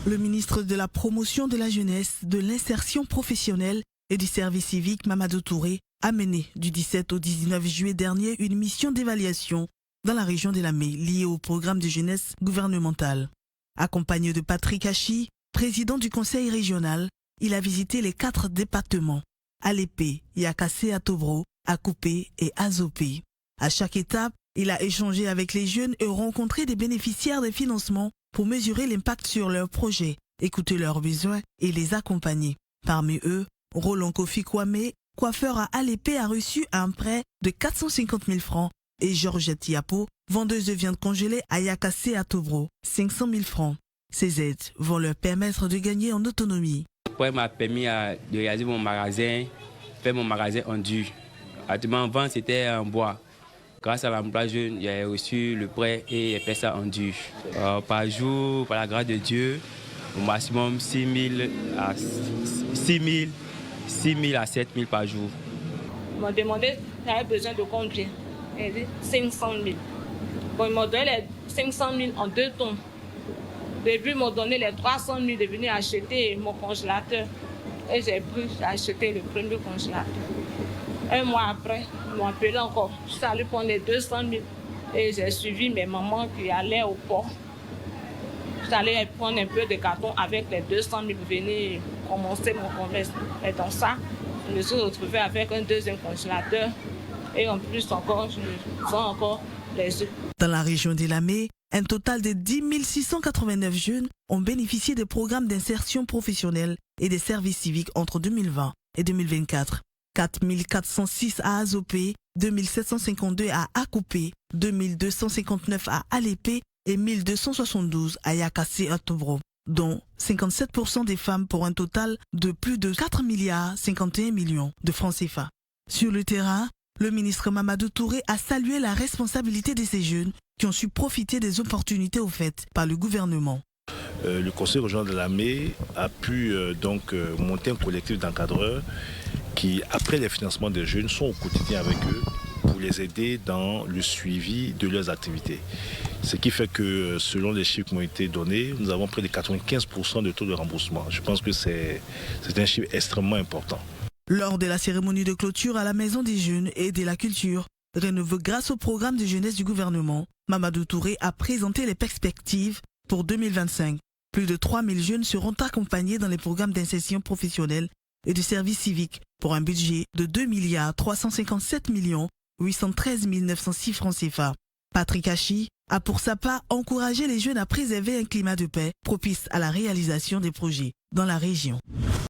Le ministre de la Promotion de la Jeunesse, de l'Insertion professionnelle et du service civique, Mamadou Touré, a mené du 17 au 19 juillet dernier une mission d'évaluation dans la région de Lamé liée au programme de jeunesse gouvernemental. Accompagné de Patrick Hachi, président du conseil régional, il a visité les 4 départements, Alépé, Yakassé à Tobro, Akupé et Azopé. À chaque étape, il a échangé avec les jeunes et rencontré des bénéficiaires des financements pour mesurer l'impact sur leurs projets, écouter leurs besoins et les accompagner. Parmi eux, Roland Kofi Kwame, coiffeur à Alépé, a reçu un prêt de 450 000 francs et Georgette Yapo, vendeuse de viande congelée à Yakassé à Tobro, 500 000 francs. Ces aides vont leur permettre de gagner en autonomie. Le prêt m'a permis de réaliser mon magasin, faire mon magasin en dur. Avant, c'était en bois. Grâce à l'emploi jeune, j'ai reçu le prêt et j'ai fait ça en dur. Par jour, par la grâce de Dieu, au maximum 6 000 à 7 000 par jour. Ils m'ont demandé si j'avais besoin de combien. J'ai dit 500 000. Bon, ils m'ont donné les 500 000 en 2 tonnes. Au début, ils m'ont donné les 300 000 de venir acheter mon congélateur. Et j'ai acheté le premier congélateur. Un mois après, ils m'ont appelé encore. Je suis allée prendre les 200 000 et j'ai suivi mes mamans qui allaient au port. Je suis allée prendre un peu de carton avec les 200 000 pour venir commencer mon commerce. Et dans ça, je me suis retrouvée avec un deuxième congélateur et en plus encore, je vends encore les œufs. Dans la région de Lamé, un total de 10 689 jeunes ont bénéficié des programmes d'insertion professionnelle et des services civiques entre 2020 et 2024. 4 406 à Azopé, 2 752 à Akupé, 2 259 à Alépé et 1 272 à Yakassé à Tobro, dont 57% des femmes pour un total de plus de 4 milliards 51 millions de francs CFA. Sur le terrain, le ministre Mamadou Touré a salué la responsabilité de ces jeunes qui ont su profiter des opportunités offertes par le gouvernement. Le conseil régional de Lamé a pu monter un collectif d'encadreurs qui, après les financements des jeunes, sont au quotidien avec eux pour les aider dans le suivi de leurs activités. Ce qui fait que, selon les chiffres qui m'ont été donnés, nous avons près de 95% de taux de remboursement. Je pense que c'est un chiffre extrêmement important. Lors de la cérémonie de clôture à la Maison des Jeunes et de la Culture, rénovée grâce au programme de jeunesse du gouvernement, Mamadou Touré a présenté les perspectives pour 2025. Plus de 3 000 jeunes seront accompagnés dans les programmes d'insertion professionnelle et de service civique pour un budget de 2 357 813 906 francs CFA. Patrick Hachi a pour sa part encouragé les jeunes à préserver un climat de paix propice à la réalisation des projets dans la région.